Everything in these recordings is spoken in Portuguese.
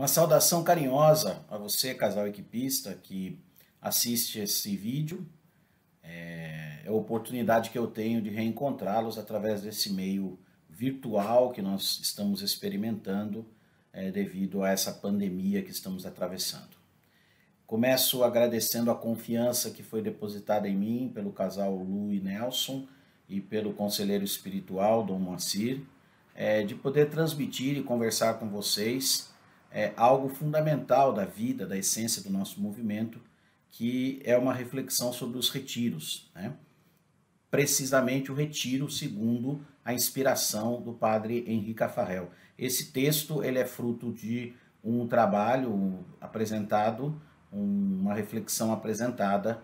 Uma saudação carinhosa a você, casal equipista, que assiste esse vídeo. É a oportunidade que eu tenho de reencontrá-los através desse meio virtual que nós estamos experimentando devido a essa pandemia que estamos atravessando. Começo agradecendo a confiança que foi depositada em mim pelo casal Lu e Nelson e pelo conselheiro espiritual Dom Moacir, de poder transmitir e conversar com vocês algo fundamental da vida, da essência do nosso movimento, que é uma reflexão sobre os retiros, né? Precisamente o retiro segundo a inspiração do padre Henri Caffarel. Esse texto ele é fruto de um trabalho apresentado, uma reflexão apresentada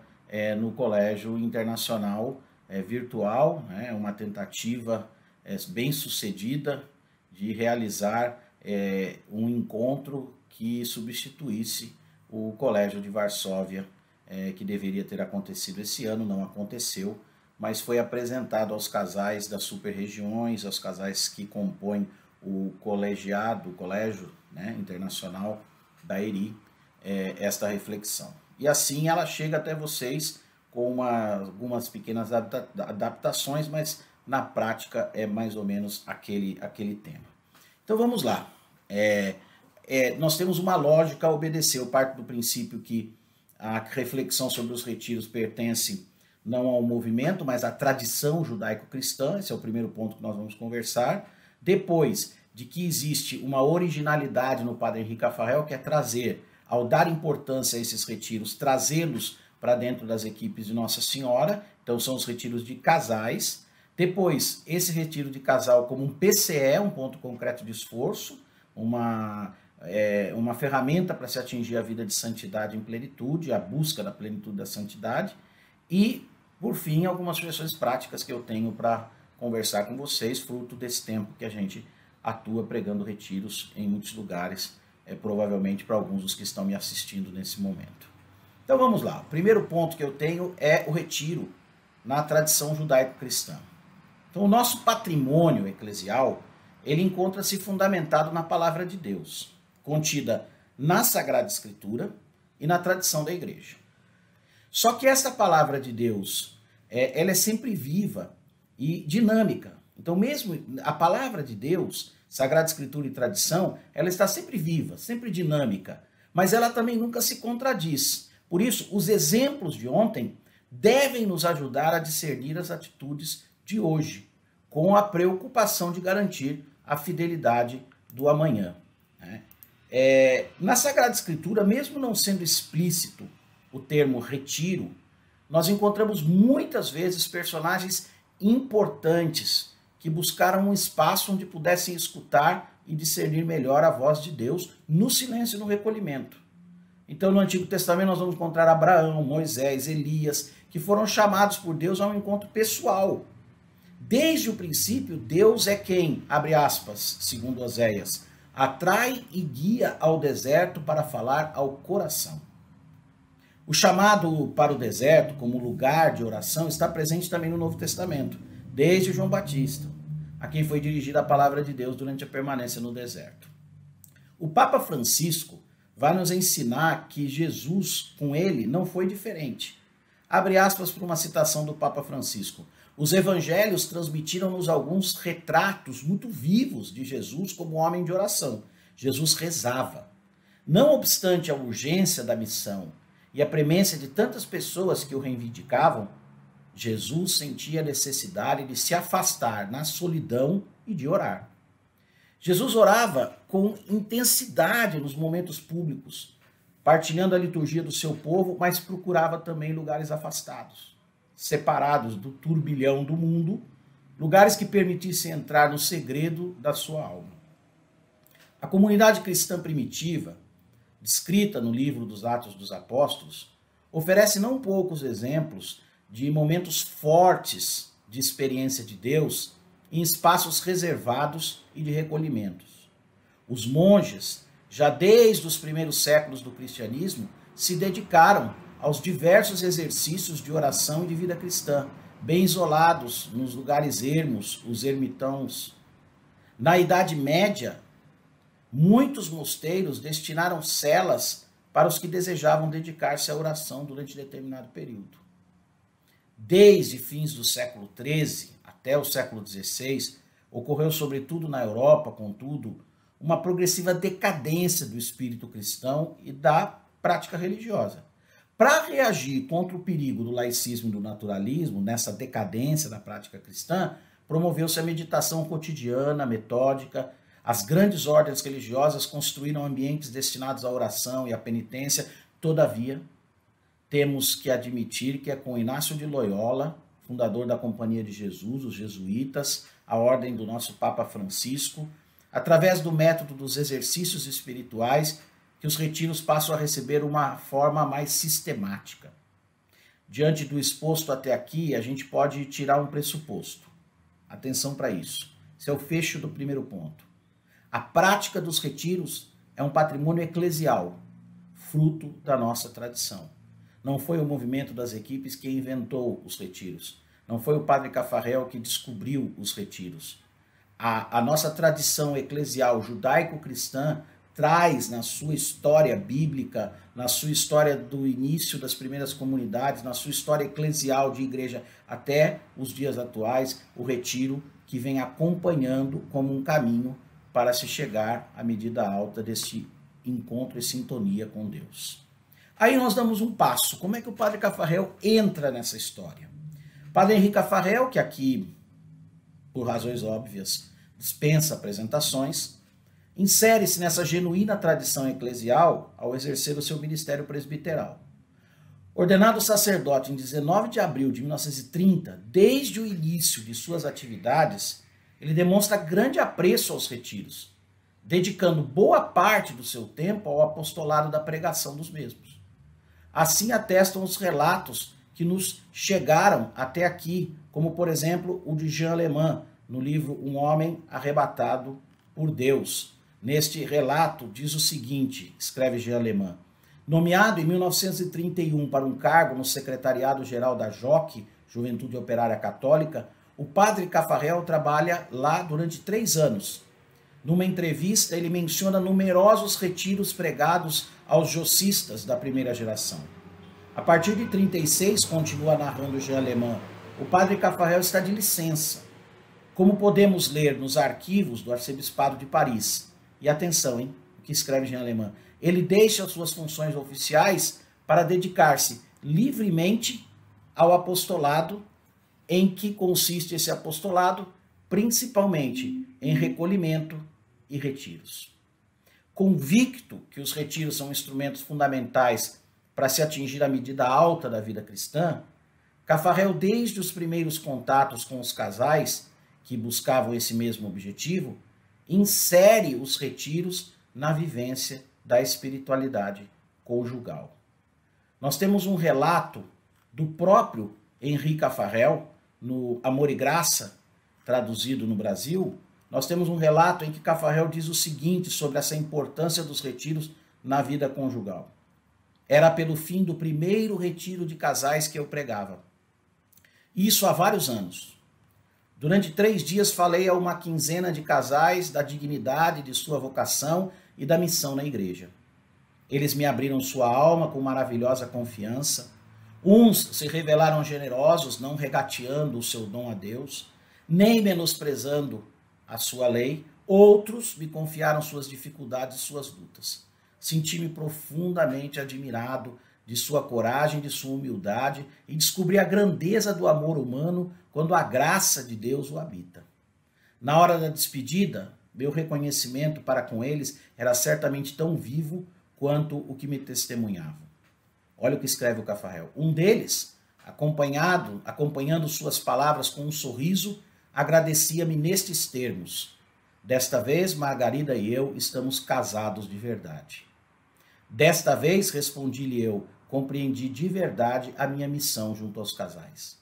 no Colégio Internacional Virtual, né? Uma tentativa bem sucedida de realizar um encontro que substituísse o Colégio de Varsóvia, que deveria ter acontecido esse ano, não aconteceu, mas foi apresentado aos casais das super-regiões, aos casais que compõem o colegiado, o Colégio, né, Internacional da ERI, esta reflexão. E assim ela chega até vocês com algumas pequenas adaptações, mas na prática é mais ou menos aquele tema. Então vamos lá. Nós temos uma lógica a obedecer. Eu parto do princípio que a reflexão sobre os retiros pertence não ao movimento, mas à tradição judaico-cristã. Esse é o primeiro ponto que nós vamos conversar. Depois, de que existe uma originalidade no padre Henri Caffarel, que é trazer, ao dar importância a esses retiros, trazê-los para dentro das equipes de Nossa Senhora. Então são os retiros de casais. Depois, esse retiro de casal como um PCE, um ponto concreto de esforço, uma ferramenta para se atingir a vida de santidade em plenitude, a busca da plenitude da santidade. E, por fim, algumas sugestões práticas que eu tenho para conversar com vocês, fruto desse tempo que a gente atua pregando retiros em muitos lugares, provavelmente para alguns dos que estão me assistindo nesse momento. Então vamos lá. O primeiro ponto que eu tenho é o retiro na tradição judaico-cristã. Então o nosso patrimônio eclesial, ele encontra-se fundamentado na palavra de Deus, contida na Sagrada Escritura e na tradição da igreja. Só que essa palavra de Deus, ela é sempre viva e dinâmica. Então mesmo a palavra de Deus, Sagrada Escritura e tradição, ela está sempre viva, sempre dinâmica, mas ela também nunca se contradiz. Por isso, os exemplos de ontem devem nos ajudar a discernir as atitudes de hoje, com a preocupação de garantir a fidelidade do amanhã, né? Na Sagrada Escritura, mesmo não sendo explícito o termo retiro, nós encontramos muitas vezes personagens importantes que buscaram um espaço onde pudessem escutar e discernir melhor a voz de Deus no silêncio e no recolhimento. Então, no Antigo Testamento, nós vamos encontrar Abraão, Moisés, Elias, que foram chamados por Deus a um encontro pessoal. Desde o princípio, Deus é quem, abre aspas, segundo Oséias, atrai e guia ao deserto para falar ao coração. O chamado para o deserto como lugar de oração está presente também no Novo Testamento, desde João Batista, a quem foi dirigida a palavra de Deus durante a permanência no deserto. O Papa Francisco vai nos ensinar que Jesus, com ele, não foi diferente. Abre aspas para uma citação do Papa Francisco. Os evangelhos transmitiram-nos alguns retratos muito vivos de Jesus como homem de oração. Jesus rezava. Não obstante a urgência da missão e a premência de tantas pessoas que o reivindicavam, Jesus sentia a necessidade de se afastar na solidão e de orar. Jesus orava com intensidade nos momentos públicos, partilhando a liturgia do seu povo, mas procurava também lugares afastados, separados do turbilhão do mundo, lugares que permitissem entrar no segredo da sua alma. A comunidade cristã primitiva, descrita no livro dos Atos dos Apóstolos, oferece não poucos exemplos de momentos fortes de experiência de Deus em espaços reservados e de recolhimentos. Os monges, já desde os primeiros séculos do cristianismo, se dedicaram aos diversos exercícios de oração e de vida cristã, bem isolados nos lugares ermos, os ermitãos. Na Idade Média, Muitos mosteiros destinaram celas para os que desejavam dedicar-se à oração durante determinado período. Desde fins do século XIII até o século XVI, ocorreu, sobretudo na Europa, contudo, uma progressiva decadência do espírito cristão e da prática religiosa. Para reagir contra o perigo do laicismo e do naturalismo, nessa decadência da prática cristã, promoveu-se a meditação cotidiana, metódica. As grandes ordens religiosas construíram ambientes destinados à oração e à penitência. Todavia, temos que admitir que é com Inácio de Loyola, fundador da Companhia de Jesus, os jesuítas, a ordem do nosso Papa Francisco, através do método dos exercícios espirituais, que os retiros passam a receber uma forma mais sistemática. Diante do exposto até aqui, a gente pode tirar um pressuposto. Atenção para isso. Esse é o fecho do primeiro ponto. A prática dos retiros é um patrimônio eclesial, fruto da nossa tradição. Não foi o movimento das equipes que inventou os retiros. Não foi o padre Cafarel que descobriu os retiros. A nossa tradição eclesial judaico-cristã traz na sua história bíblica, na sua história do início das primeiras comunidades, na sua história eclesial de igreja até os dias atuais, o retiro que vem acompanhando como um caminho para se chegar à medida alta desse encontro e sintonia com Deus. Aí nós damos um passo. Como é que o padre Cafarel entra nessa história? Padre Henrique Cafarel, que aqui, por razões óbvias, dispensa apresentações, insere-se nessa genuína tradição eclesial ao exercer o seu ministério presbiteral. Ordenado sacerdote em 19 de abril de 1930, desde o início de suas atividades, ele demonstra grande apreço aos retiros, dedicando boa parte do seu tempo ao apostolado da pregação dos mesmos. Assim atestam os relatos que nos chegaram até aqui, como por exemplo o de Jean Alemã, no livro Um Homem Arrebatado por Deus. Neste relato diz o seguinte, escreve Jean Alemã: nomeado em 1931 para um cargo no Secretariado-Geral da JOC, Juventude Operária Católica, o padre Cafarel trabalha lá durante 3 anos. Numa entrevista, ele menciona numerosos retiros pregados aos jocistas da primeira geração. A partir de 36, continua narrando Jean Alemã, o padre Cafarel está de licença, como podemos ler nos arquivos do Arcebispado de Paris. E atenção, hein, o que escreve Jean Alemã. Ele deixa suas funções oficiais para dedicar-se livremente ao apostolado, em que consiste esse apostolado, principalmente em recolhimento e retiros. Convicto que os retiros são instrumentos fundamentais para se atingir a medida alta da vida cristã, Cafarel, desde os primeiros contatos com os casais que buscavam esse mesmo objetivo, insere os retiros na vivência da espiritualidade conjugal. Nós temos um relato do próprio Henrique Cafarel, no Amor e Graça, traduzido no Brasil. Nós temos um relato em que Cafarel diz o seguinte sobre essa importância dos retiros na vida conjugal. Era pelo fim do primeiro retiro de casais que eu pregava. Isso há vários anos. Durante 3 dias falei a uma quinzena de casais da dignidade de sua vocação e da missão na igreja. Eles me abriram sua alma com maravilhosa confiança. Uns se revelaram generosos, não regateando o seu dom a Deus, nem menosprezando a sua lei. Outros me confiaram suas dificuldades e suas lutas. Senti-me profundamente admirado de sua coragem, de sua humildade e descobri a grandeza do amor humano quando a graça de Deus o habita. Na hora da despedida, meu reconhecimento para com eles era certamente tão vivo quanto o que me testemunhavam. Olha o que escreve o Cafarel. Um deles, acompanhando suas palavras com um sorriso, agradecia-me nestes termos: desta vez, Margarida e eu estamos casados de verdade. Desta vez, respondi-lhe eu, compreendi de verdade a minha missão junto aos casais.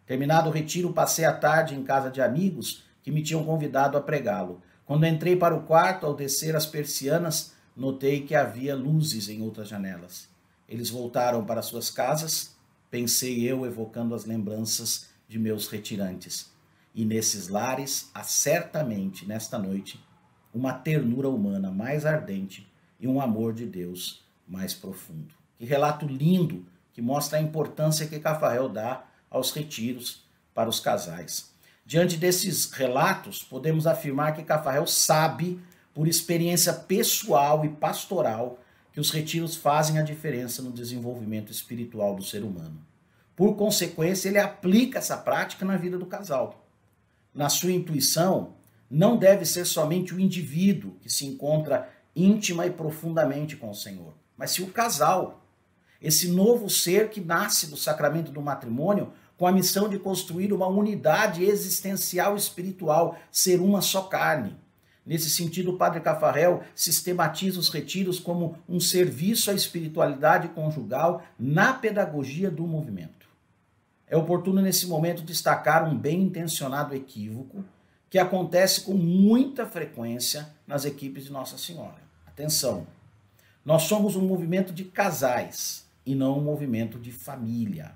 Terminado o retiro, passei a tarde em casa de amigos que me tinham convidado a pregá-lo. Quando entrei para o quarto, ao descer as persianas, notei que havia luzes em outras janelas. Eles voltaram para suas casas, pensei eu, evocando as lembranças de meus retirantes. E nesses lares há certamente, nesta noite, uma ternura humana mais ardente e um amor de Deus mais profundo. Que relato lindo que mostra a importância que Cafarel dá aos retiros para os casais. Diante desses relatos, podemos afirmar que Cafarel sabe, por experiência pessoal e pastoral, que os retiros fazem a diferença no desenvolvimento espiritual do ser humano. Por consequência, ele aplica essa prática na vida do casal. Na sua intuição, não deve ser somente o indivíduo que se encontra íntima e profundamente com o Senhor, mas sim o casal, esse novo ser que nasce do sacramento do matrimônio com a missão de construir uma unidade existencial espiritual, ser uma só carne. Nesse sentido, o Padre Cafarel sistematiza os retiros como um serviço à espiritualidade conjugal na pedagogia do movimento. É oportuno nesse momento destacar um bem-intencionado equívoco que acontece com muita frequência nas equipes de Nossa Senhora. Atenção, nós somos um movimento de casais e não um movimento de família.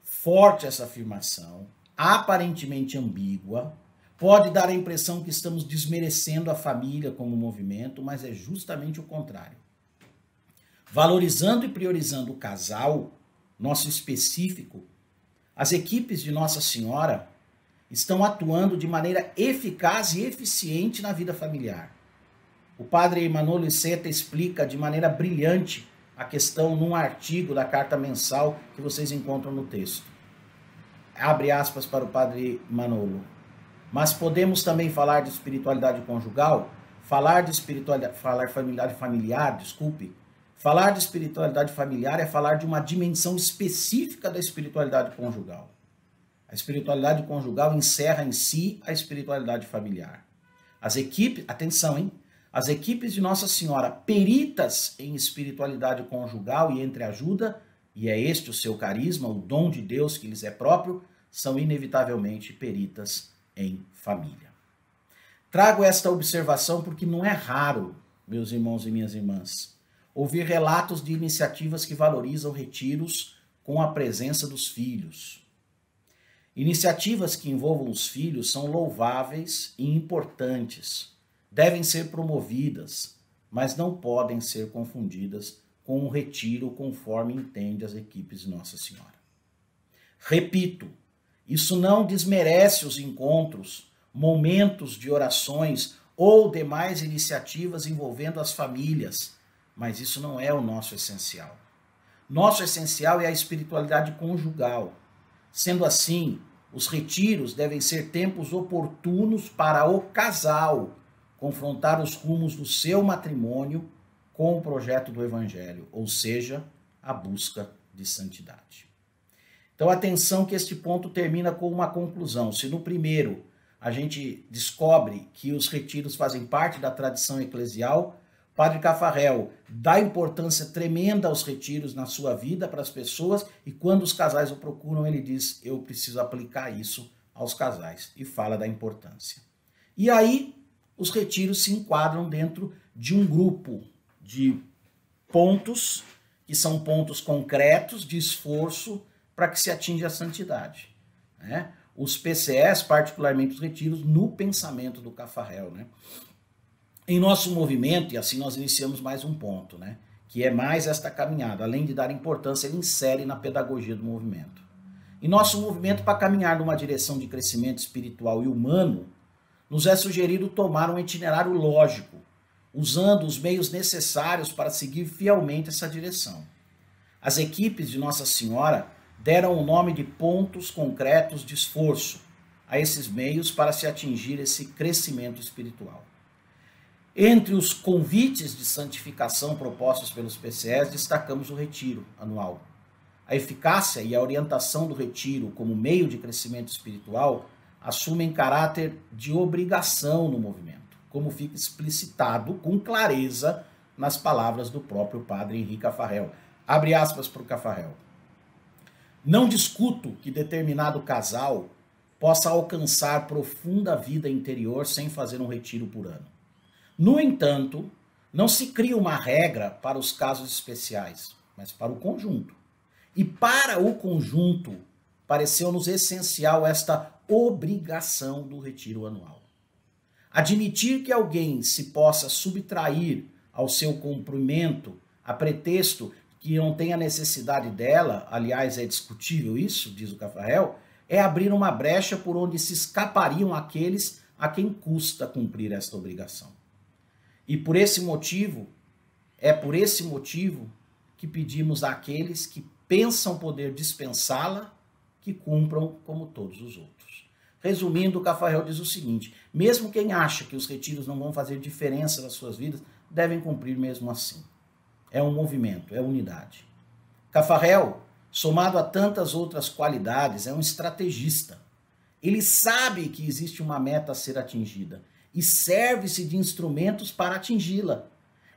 Forte essa afirmação, aparentemente ambígua, pode dar a impressão que estamos desmerecendo a família como movimento, mas é justamente o contrário. Valorizando e priorizando o casal, nosso específico, as equipes de Nossa Senhora estão atuando de maneira eficaz e eficiente na vida familiar. O padre Manolo Iceta explica de maneira brilhante a questão num artigo da carta mensal que vocês encontram no texto. Abre aspas para o padre Manolo. Mas podemos também falar de espiritualidade conjugal, falar de espiritualidade familiar é falar de uma dimensão específica da espiritualidade conjugal. A espiritualidade conjugal encerra em si a espiritualidade familiar. As equipes, atenção, hein? As equipes de Nossa Senhora, peritas em espiritualidade conjugal e entreajuda, e é este o seu carisma, o dom de Deus que lhes é próprio, são inevitavelmente peritas em família. Trago esta observação porque não é raro, meus irmãos e minhas irmãs, ouvir relatos de iniciativas que valorizam retiros com a presença dos filhos. Iniciativas que envolvam os filhos são louváveis e importantes, devem ser promovidas, mas não podem ser confundidas com um retiro conforme entende as equipes de Nossa Senhora. Repito, isso não desmerece os encontros, momentos de orações ou demais iniciativas envolvendo as famílias, mas isso não é o nosso essencial. Nosso essencial é a espiritualidade conjugal. Sendo assim, os retiros devem ser tempos oportunos para o casal confrontar os rumos do seu matrimônio com o projeto do Evangelho, ou seja, a busca de santidade. Então, atenção que este ponto termina com uma conclusão. Se no primeiro a gente descobre que os retiros fazem parte da tradição eclesial, Padre Cafarel dá importância tremenda aos retiros na sua vida para as pessoas e quando os casais o procuram, ele diz, eu preciso aplicar isso aos casais e fala da importância. E aí, os retiros se enquadram dentro de um grupo de pontos, que são pontos concretos de esforço para que se atinja a santidade. Né? Os PCS, particularmente os retiros, no pensamento do Cafarel, né? Em nosso movimento, e assim nós iniciamos mais um ponto, né? Que é mais esta caminhada, além de dar importância, ele insere na pedagogia do movimento. Em nosso movimento, para caminhar numa direção de crescimento espiritual e humano, nos é sugerido tomar um itinerário lógico, usando os meios necessários para seguir fielmente essa direção. As equipes de Nossa Senhora deram o nome de pontos concretos de esforço a esses meios para se atingir esse crescimento espiritual. Entre os convites de santificação propostos pelos PCS, destacamos o retiro anual. A eficácia e a orientação do retiro como meio de crescimento espiritual assumem caráter de obrigação no movimento, como fica explicitado com clareza nas palavras do próprio padre Henrique Cafarel. Abre aspas para o Cafarel. Não discuto que determinado casal possa alcançar profunda vida interior sem fazer um retiro por ano. No entanto, não se cria uma regra para os casos especiais, mas para o conjunto. E para o conjunto, pareceu-nos essencial esta obrigação do retiro anual. Admitir que alguém se possa subtrair ao seu cumprimento a pretexto que não tenha necessidade dela, aliás, é discutível isso, diz o Caffarel, é abrir uma brecha por onde se escapariam aqueles a quem custa cumprir esta obrigação. E por esse motivo, que pedimos àqueles que pensam poder dispensá-la, que cumpram como todos os outros. Resumindo, o Caffarel diz o seguinte: mesmo quem acha que os retiros não vão fazer diferença nas suas vidas, devem cumprir mesmo assim. É um movimento, é unidade. Caffarel, somado a tantas outras qualidades, é um estrategista. Ele sabe que existe uma meta a ser atingida e serve-se de instrumentos para atingi-la.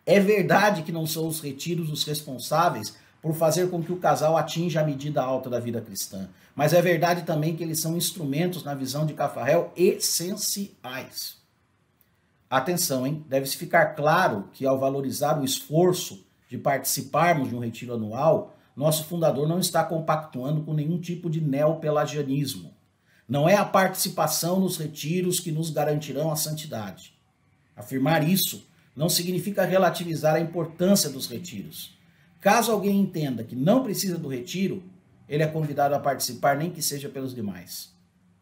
É verdade que não são os retiros os responsáveis por fazer com que o casal atinja a medida alta da vida cristã, mas é verdade também que eles são instrumentos, na visão de Caffarel, essenciais. Atenção, hein? Deve-se ficar claro que, ao valorizar o esforço de participarmos de um retiro anual, nosso fundador não está compactuando com nenhum tipo de neopelagianismo. Não é a participação nos retiros que nos garantirão a santidade. Afirmar isso não significa relativizar a importância dos retiros. Caso alguém entenda que não precisa do retiro, ele é convidado a participar, nem que seja pelos demais,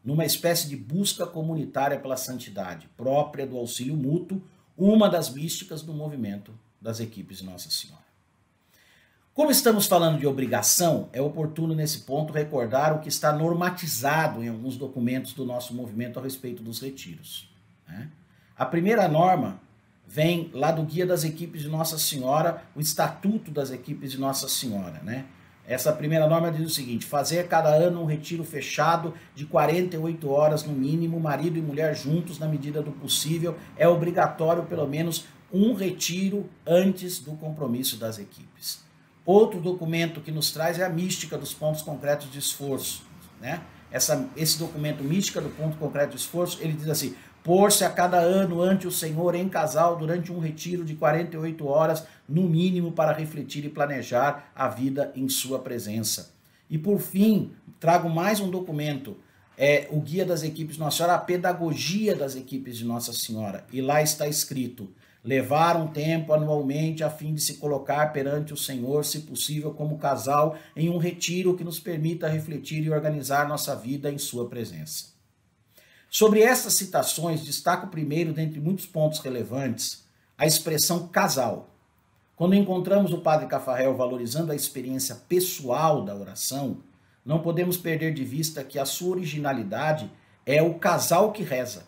numa espécie de busca comunitária pela santidade, própria do auxílio mútuo, uma das místicas do movimento das equipes de Nossa Senhora. Como estamos falando de obrigação, é oportuno nesse ponto recordar o que está normatizado em alguns documentos do nosso movimento a respeito dos retiros. A primeira norma vem lá do Guia das Equipes de Nossa Senhora, o Estatuto das Equipes de Nossa Senhora, Essa primeira norma diz o seguinte: fazer cada ano um retiro fechado de 48 horas no mínimo, marido e mulher juntos na medida do possível, é obrigatório pelo menos um retiro antes do compromisso das equipes. Outro documento que nos traz é a mística dos pontos concretos de esforço, Esse documento, mística do ponto concreto de esforço, ele diz assim: pôr-se a cada ano ante o Senhor em casal durante um retiro de 48 horas, no mínimo, para refletir e planejar a vida em sua presença. E por fim, trago mais um documento, o Guia das Equipes de Nossa Senhora, a Pedagogia das Equipes de Nossa Senhora. E lá está escrito: levar um tempo anualmente a fim de se colocar perante o Senhor, se possível como casal, em um retiro que nos permita refletir e organizar nossa vida em sua presença. Sobre essas citações, destaco primeiro, dentre muitos pontos relevantes, a expressão casal. Quando encontramos o padre Caffarel valorizando a experiência pessoal da oração, não podemos perder de vista que a sua originalidade é o casal que reza.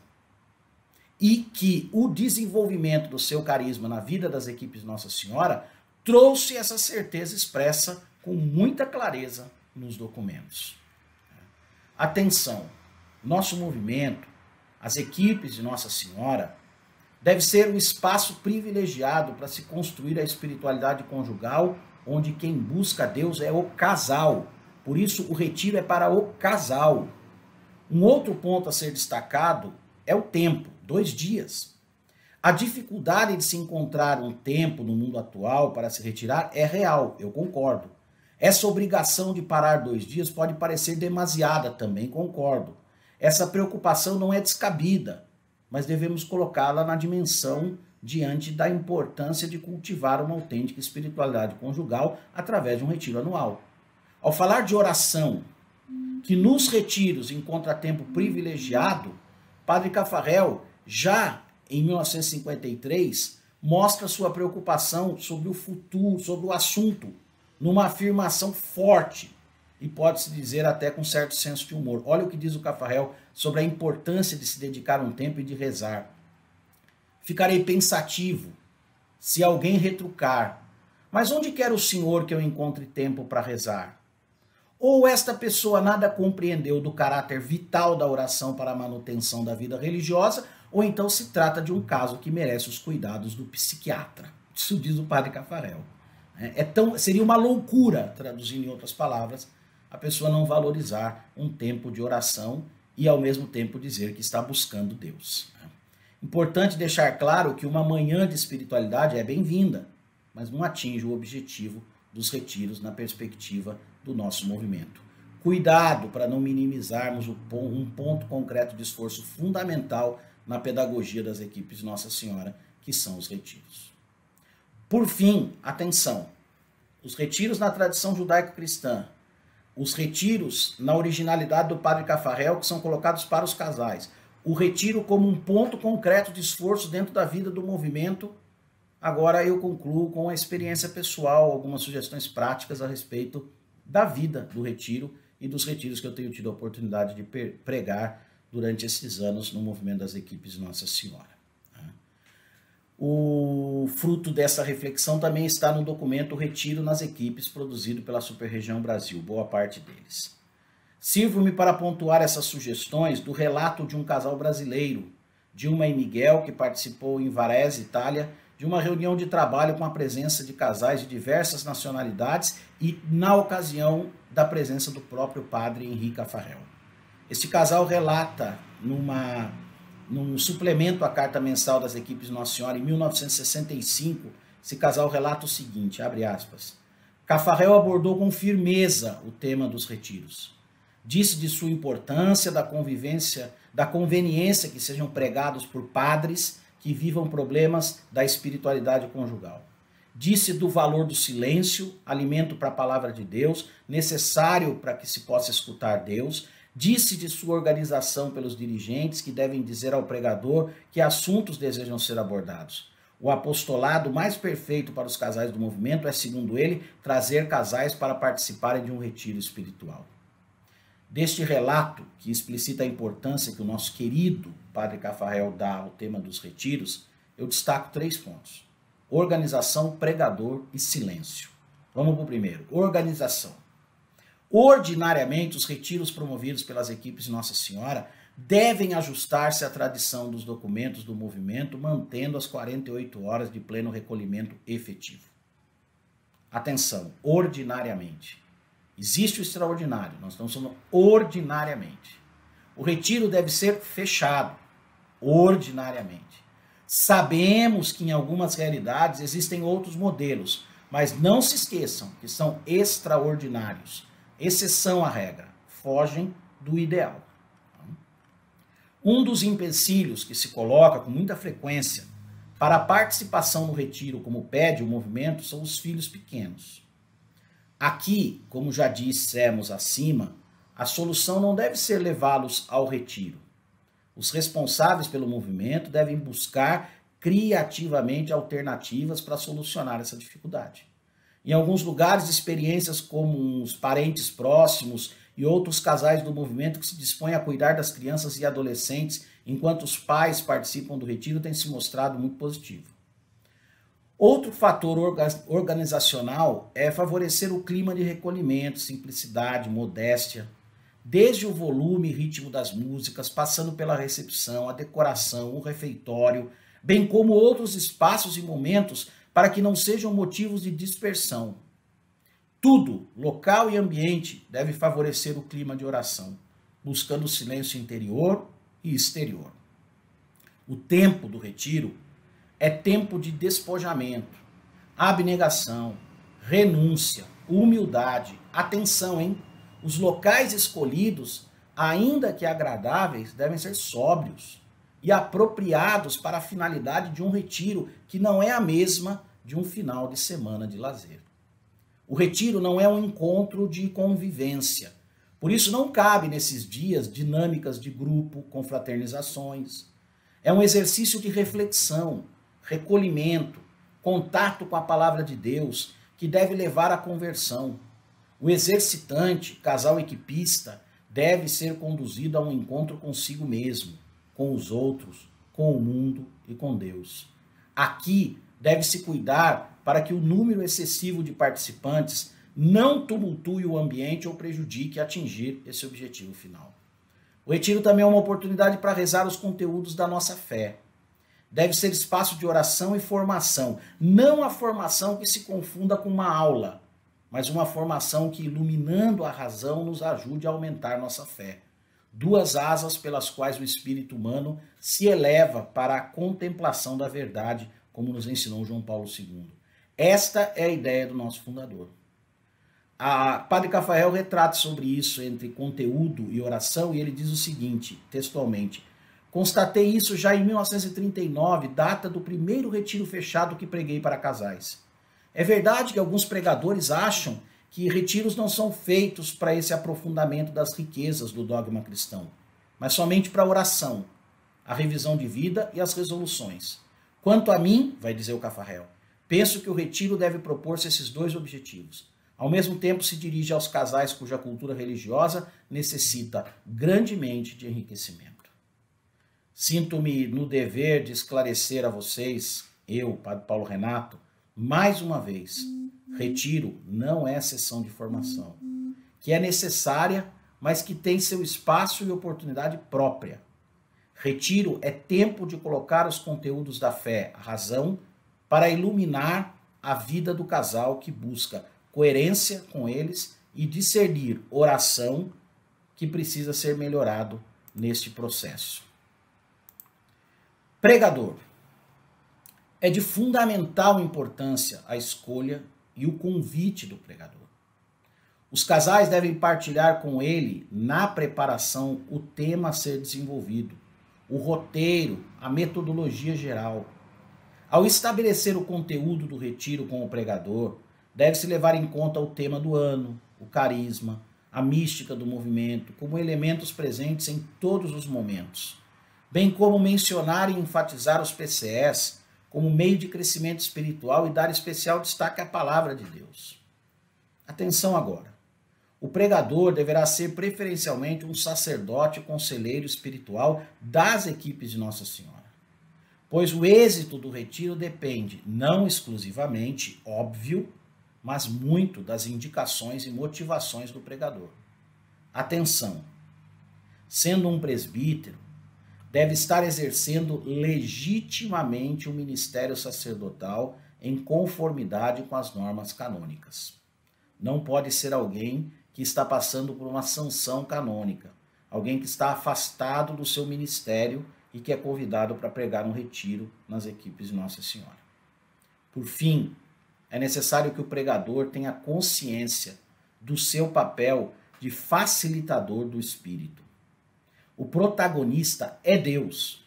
E que o desenvolvimento do seu carisma na vida das equipes de Nossa Senhora trouxe essa certeza expressa com muita clareza nos documentos. Atenção! Nosso movimento, as equipes de Nossa Senhora, deve ser um espaço privilegiado para se construir a espiritualidade conjugal, onde quem busca Deus é o casal. Por isso, o retiro é para o casal. Um outro ponto a ser destacado é o tempo, 2 dias. A dificuldade de se encontrar um tempo no mundo atual para se retirar é real, eu concordo. Essa obrigação de parar 2 dias pode parecer demasiada, também concordo. Essa preocupação não é descabida, mas devemos colocá-la na dimensão diante da importância de cultivar uma autêntica espiritualidade conjugal através de um retiro anual. Ao falar de oração, que nos retiros encontra tempo privilegiado, Padre Caffarel, já em 1953, mostra sua preocupação sobre o futuro, sobre o assunto, numa afirmação forte, e pode-se dizer até com certo senso de humor. Olha o que diz o Caffarel sobre a importância de se dedicar um tempo e de rezar. Ficarei pensativo se alguém retrucar: mas onde quer o Senhor que eu encontre tempo para rezar? Ou esta pessoa nada compreendeu do caráter vital da oração para a manutenção da vida religiosa, ou então se trata de um caso que merece os cuidados do psiquiatra. Isso diz o padre Caffarel. Seria uma loucura, traduzindo em outras palavras, a pessoa não valorizar um tempo de oração e ao mesmo tempo dizer que está buscando Deus. Importante deixar claro que uma manhã de espiritualidade é bem-vinda, mas não atinge o objetivo dos retiros na perspectiva do nosso movimento. Cuidado para não minimizarmos um ponto concreto de esforço fundamental na pedagogia das equipes Nossa Senhora, que são os retiros. Por fim, atenção, os retiros na tradição judaico-cristã, os retiros na originalidade do Padre Cafarel, que são colocados para os casais, o retiro como um ponto concreto de esforço dentro da vida do movimento. Agora eu concluo com a experiência pessoal, algumas sugestões práticas a respeito da vida do retiro e dos retiros que eu tenho tido a oportunidade de pregar durante esses anos no movimento das equipes Nossa Senhora. O fruto dessa reflexão também está no documento Retiro nas Equipes, produzido pela Superregião Brasil, boa parte deles. Sirvo-me para pontuar essas sugestões do relato de um casal brasileiro, Dilma e Miguel, que participou em Varese, Itália, de uma reunião de trabalho com a presença de casais de diversas nacionalidades e na ocasião da presença do próprio padre Henri Cafarel. Este casal relata num suplemento à carta mensal das equipes Nossa Senhora, em 1965, esse casal relata o seguinte, abre aspas, Cafarel abordou com firmeza o tema dos retiros. Disse de sua importância, da conveniência que sejam pregados por padres que vivam problemas da espiritualidade conjugal. Disse do valor do silêncio, alimento para a palavra de Deus, necessário para que se possa escutar Deus. Disse de sua organização pelos dirigentes que devem dizer ao pregador que assuntos desejam ser abordados. O apostolado mais perfeito para os casais do movimento é, segundo ele, trazer casais para participarem de um retiro espiritual. Deste relato, que explicita a importância que o nosso querido Padre Cafarel dá ao tema dos retiros, eu destaco 3 pontos. Organização, pregador e silêncio. Vamos para o primeiro. Organização. Ordinariamente, os retiros promovidos pelas equipes Nossa Senhora devem ajustar-se à tradição dos documentos do movimento, mantendo as 48 horas de pleno recolhimento efetivo. Atenção, ordinariamente. Existe o extraordinário, nós estamos falando ordinariamente. O retiro deve ser fechado, ordinariamente. Sabemos que em algumas realidades existem outros modelos, mas não se esqueçam que são extraordinários. Exceção à regra, fogem do ideal. Um dos empecilhos que se coloca com muita frequência para a participação no retiro, como pede o movimento, são os filhos pequenos. Aqui, como já dissemos acima, a solução não deve ser levá-los ao retiro. Os responsáveis pelo movimento devem buscar criativamente alternativas para solucionar essa dificuldade. Em alguns lugares, experiências como os parentes próximos e outros casais do movimento que se dispõem a cuidar das crianças e adolescentes enquanto os pais participam do retiro têm se mostrado muito positivo. Outro fator organizacional é favorecer o clima de recolhimento, simplicidade, modéstia, desde o volume e ritmo das músicas, passando pela recepção, a decoração, o refeitório, bem como outros espaços e momentos para que não sejam motivos de dispersão. Tudo, local e ambiente, deve favorecer o clima de oração, buscando o silêncio interior e exterior. O tempo do retiro é tempo de despojamento, abnegação, renúncia, humildade. Atenção, hein? Os locais escolhidos, ainda que agradáveis, devem ser sóbrios e apropriados para a finalidade de um retiro que não é a mesma de um final de semana de lazer. O retiro não é um encontro de convivência. Por isso não cabe nesses dias dinâmicas de grupo, confraternizações. É um exercício de reflexão, recolhimento, contato com a palavra de Deus, que deve levar à conversão. O exercitante, casal equipista, deve ser conduzido a um encontro consigo mesmo, com os outros, com o mundo e com Deus. Aqui deve-se cuidar para que o número excessivo de participantes não tumultue o ambiente ou prejudique atingir esse objetivo final. O retiro também é uma oportunidade para rezar os conteúdos da nossa fé. Deve ser espaço de oração e formação, não a formação que se confunda com uma aula, mas uma formação que, iluminando a razão, nos ajude a aumentar nossa fé. 2 asas pelas quais o espírito humano se eleva para a contemplação da verdade, como nos ensinou João Paulo II. Esta é a ideia do nosso fundador. Padre Cafarel retrata sobre isso entre conteúdo e oração, e ele diz o seguinte, textualmente: Constatei isso já em 1939, data do primeiro retiro fechado que preguei para casais. É verdade que alguns pregadores acham que retiros não são feitos para esse aprofundamento das riquezas do dogma cristão, mas somente para a oração, a revisão de vida e as resoluções. Quanto a mim, vai dizer o Cafarel, penso que o retiro deve propor-se esses dois objetivos. Ao mesmo tempo, se dirige aos casais cuja cultura religiosa necessita grandemente de enriquecimento. Sinto-me no dever de esclarecer a vocês, eu, Padre Paulo Renato, mais uma vez, retiro não é sessão de formação, que é necessária, mas que tem seu espaço e oportunidade própria. Retiro é tempo de colocar os conteúdos da fé, a razão, para iluminar a vida do casal que busca coerência com eles e discernir oração que precisa ser melhorado neste processo. Pregador. É de fundamental importância a escolha e o convite do pregador. Os casais devem partilhar com ele, na preparação, o tema a ser desenvolvido, o roteiro, a metodologia geral. Ao estabelecer o conteúdo do retiro com o pregador, deve-se levar em conta o tema do ano, o carisma, a mística do movimento, como elementos presentes em todos os momentos, bem como mencionar e enfatizar os PCS como meio de crescimento espiritual e dar especial destaque à palavra de Deus. Atenção agora. O pregador deverá ser preferencialmente um sacerdote conselheiro espiritual das equipes de Nossa Senhora, pois o êxito do retiro depende, não exclusivamente, óbvio, mas muito das indicações e motivações do pregador. Atenção! Sendo um presbítero, deve estar exercendo legitimamente o ministério sacerdotal em conformidade com as normas canônicas. Não pode ser alguém que está passando por uma sanção canônica, alguém que está afastado do seu ministério e que é convidado para pregar um retiro nas equipes de Nossa Senhora. Por fim, é necessário que o pregador tenha consciência do seu papel de facilitador do Espírito. O protagonista é Deus,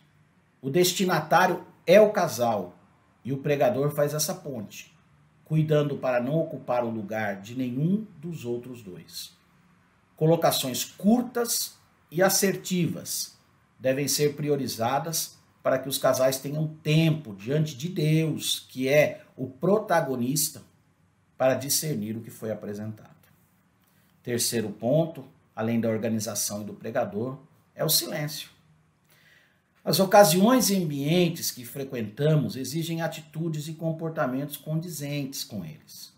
o destinatário é o casal e o pregador faz essa ponte, cuidando para não ocupar o lugar de nenhum dos outros dois. Colocações curtas e assertivas devem ser priorizadas para que os casais tenham tempo diante de Deus, que é o protagonista, para discernir o que foi apresentado. Terceiro ponto, além da organização e do pregador, é o silêncio. As ocasiões e ambientes que frequentamos exigem atitudes e comportamentos condizentes com eles.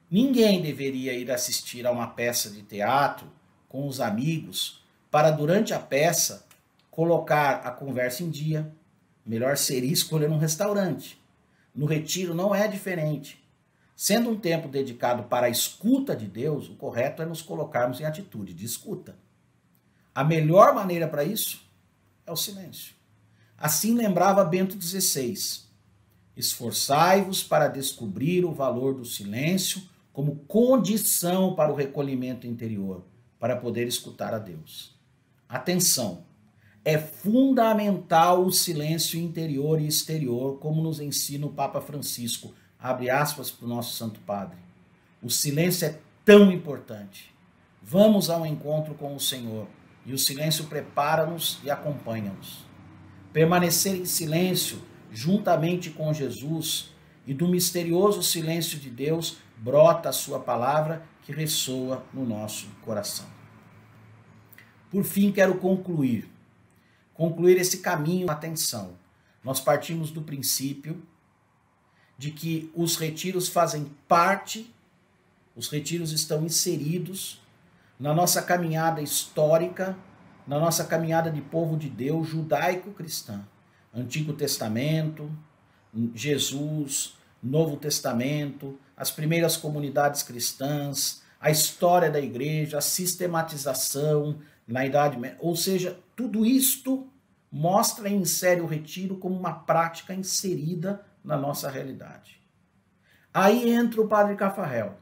Ninguém deveria ir assistir a uma peça de teatro com os amigos para, durante a peça, colocar a conversa em dia. Melhor seria escolher um restaurante. No retiro não é diferente. Sendo um tempo dedicado para a escuta de Deus, o correto é nos colocarmos em atitude de escuta. A melhor maneira para isso é o silêncio. Assim lembrava Bento XVI: esforçai-vos para descobrir o valor do silêncio como condição para o recolhimento interior, para poder escutar a Deus. Atenção! É fundamental o silêncio interior e exterior, como nos ensina o Papa Francisco, abre aspas para o nosso Santo Padre. O silêncio é tão importante. Vamos ao encontro com o Senhor, e o silêncio prepara-nos e acompanha-nos. Permanecer em silêncio, juntamente com Jesus, e do misterioso silêncio de Deus, brota a sua palavra que ressoa no nosso coração. Por fim, quero concluir esse caminho com atenção. Nós partimos do princípio de que os retiros fazem parte, os retiros estão inseridos na nossa caminhada histórica, na nossa caminhada de povo de Deus judaico-cristã. Antigo Testamento, Jesus, Novo Testamento, as primeiras comunidades cristãs, a história da igreja, a sistematização na Idade Média, ou seja, tudo isto mostra e insere o retiro como uma prática inserida na nossa realidade. Aí entra o padre Cafarel,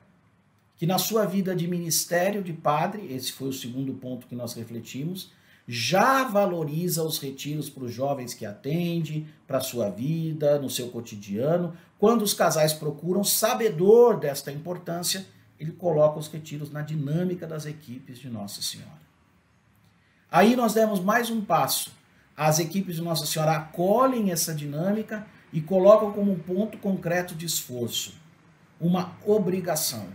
que na sua vida de ministério de padre, esse foi o segundo ponto que nós refletimos, já valoriza os retiros para os jovens que atende, para a sua vida, no seu cotidiano. Quando os casais procuram, sabedor desta importância, ele coloca os retiros na dinâmica das equipes de Nossa Senhora. Aí nós demos mais um passo. As equipes de Nossa Senhora acolhem essa dinâmica e colocam como um ponto concreto de esforço, uma obrigação.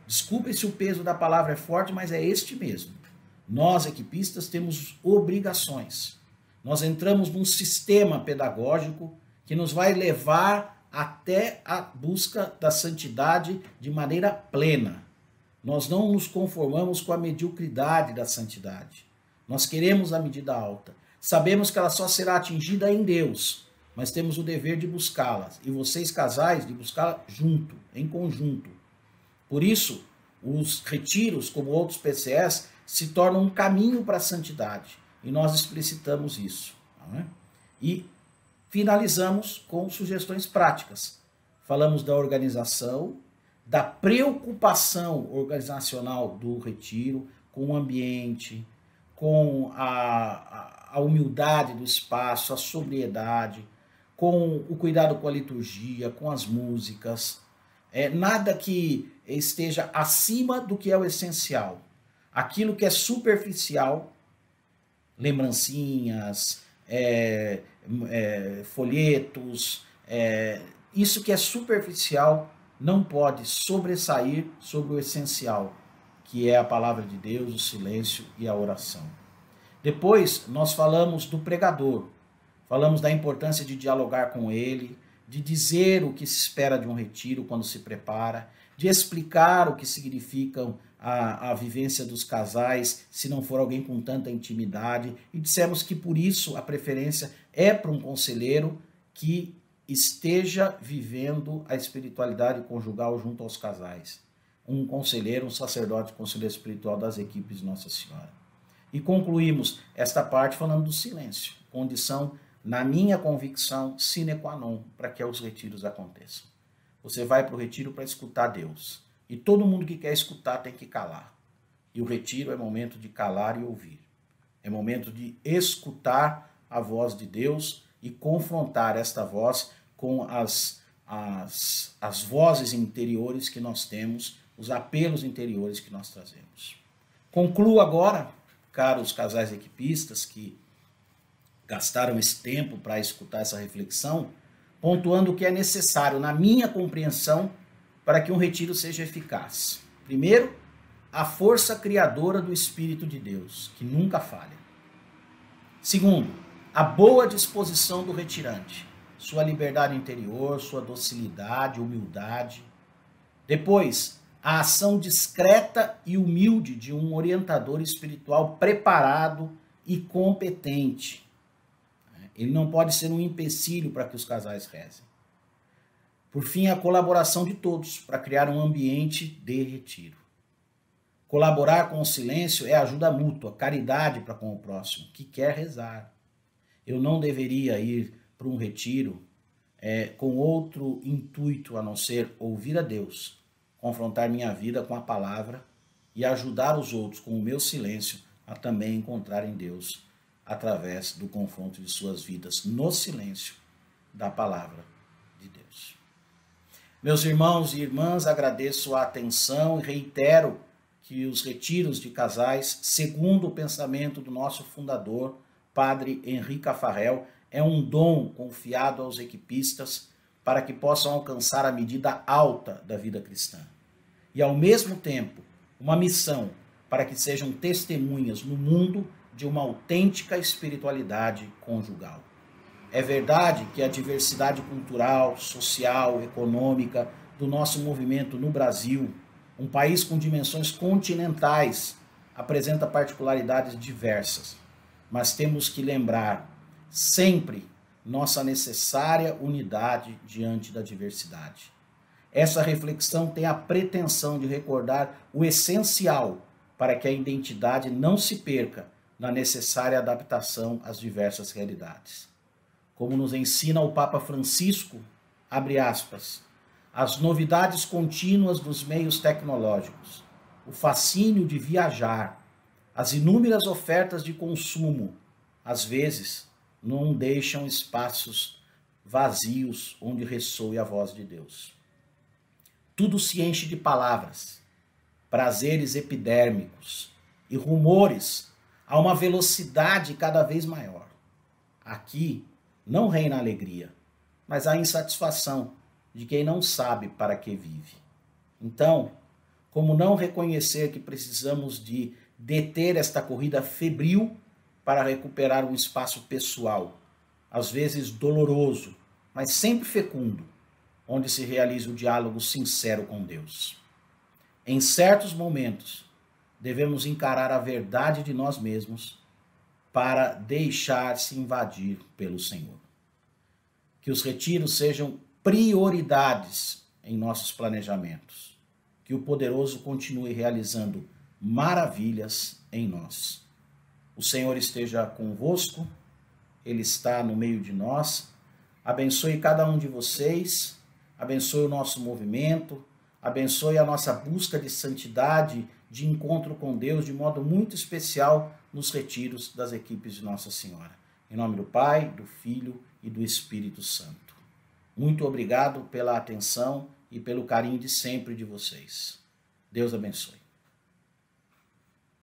Desculpe se o peso da palavra é forte, mas é este mesmo. Nós, equipistas, temos obrigações. Nós entramos num sistema pedagógico que nos vai levar até a busca da santidade de maneira plena. Nós não nos conformamos com a mediocridade da santidade. Nós queremos a medida alta. Sabemos que ela só será atingida em Deus, mas temos o dever de buscá-la. E vocês, casais, de buscá-la junto, em conjunto. Por isso, os retiros, como outros PCS, se tornam um caminho para a santidade. E nós explicitamos isso. Não é? E finalizamos com sugestões práticas. Falamos da organização, da preocupação organizacional do retiro, com o ambiente, com a humildade do espaço, a sobriedade, com o cuidado com a liturgia, com as músicas. Nada que esteja acima do que é o essencial. Aquilo que é superficial, lembrancinhas, folhetos, isso que é superficial não pode sobressair sobre o essencial, que é a palavra de Deus, o silêncio e a oração. Depois, nós falamos do pregador, falamos da importância de dialogar com ele, de dizer o que se espera de um retiro quando se prepara, de explicar o que significam a vivência dos casais, se não for alguém com tanta intimidade, e dissemos que por isso a preferência é para um conselheiro que esteja vivendo a espiritualidade conjugal junto aos casais. Um conselheiro, um sacerdote, conselheiro espiritual das equipes de Nossa Senhora. E concluímos esta parte falando do silêncio, condição, na minha convicção, sine qua non, para que os retiros aconteçam. Você vai para o retiro para escutar Deus. E todo mundo que quer escutar tem que calar. E o retiro é momento de calar e ouvir. É momento de escutar a voz de Deus e confrontar esta voz com as vozes interiores que nós temos, os apelos interiores que nós trazemos. Concluo agora, caros casais equipistas que gastaram esse tempo para escutar essa reflexão, pontuando o que é necessário, na minha compreensão, para que um retiro seja eficaz. Primeiro, a força criadora do Espírito de Deus, que nunca falha. Segundo, a boa disposição do retirante, sua liberdade interior, sua docilidade, humildade. Depois, a ação discreta e humilde de um orientador espiritual preparado e competente. Ele não pode ser um empecilho para que os casais rezem. Por fim, a colaboração de todos para criar um ambiente de retiro. Colaborar com o silêncio é ajuda mútua, caridade para com o próximo, que quer rezar. Eu não deveria ir para um retiro com outro intuito a não ser ouvir a Deus, confrontar minha vida com a palavra e ajudar os outros com o meu silêncio a também encontrarem Deus através do confronto de suas vidas no silêncio da palavra de Deus. Meus irmãos e irmãs, agradeço a atenção e reitero que os retiros de casais, segundo o pensamento do nosso fundador, Padre Henri Caffarel, é um dom confiado aos equipistas para que possam alcançar a medida alta da vida cristã. E, ao mesmo tempo, uma missão para que sejam testemunhas no mundo de uma autêntica espiritualidade conjugal. É verdade que a diversidade cultural, social, econômica do nosso movimento no Brasil, um país com dimensões continentais, apresenta particularidades diversas. Mas temos que lembrar sempre nossa necessária unidade diante da diversidade. Essa reflexão tem a pretensão de recordar o essencial para que a identidade não se perca na necessária adaptação às diversas realidades. Como nos ensina o Papa Francisco, abre aspas, as novidades contínuas dos meios tecnológicos, o fascínio de viajar, As inúmeras ofertas de consumo, às vezes, não deixam espaços vazios onde ressoe a voz de Deus. Tudo se enche de palavras, prazeres epidérmicos e rumores a uma velocidade cada vez maior. Aqui não reina alegria, mas a insatisfação de quem não sabe para que vive. Então, como não reconhecer que precisamos de deter esta corrida febril para recuperar um espaço pessoal, às vezes doloroso, mas sempre fecundo, onde se realiza o diálogo sincero com Deus. Em certos momentos, devemos encarar a verdade de nós mesmos para deixar-se invadir pelo Senhor. Que os retiros sejam prioridades em nossos planejamentos. Que o poderoso continue realizando maravilhas em nós. O Senhor esteja convosco, Ele está no meio de nós. Abençoe cada um de vocês, abençoe o nosso movimento, abençoe a nossa busca de santidade, de encontro com Deus, de modo muito especial nos retiros das equipes de Nossa Senhora. Em nome do Pai, do Filho e do Espírito Santo. Muito obrigado pela atenção e pelo carinho de sempre de vocês. Deus abençoe.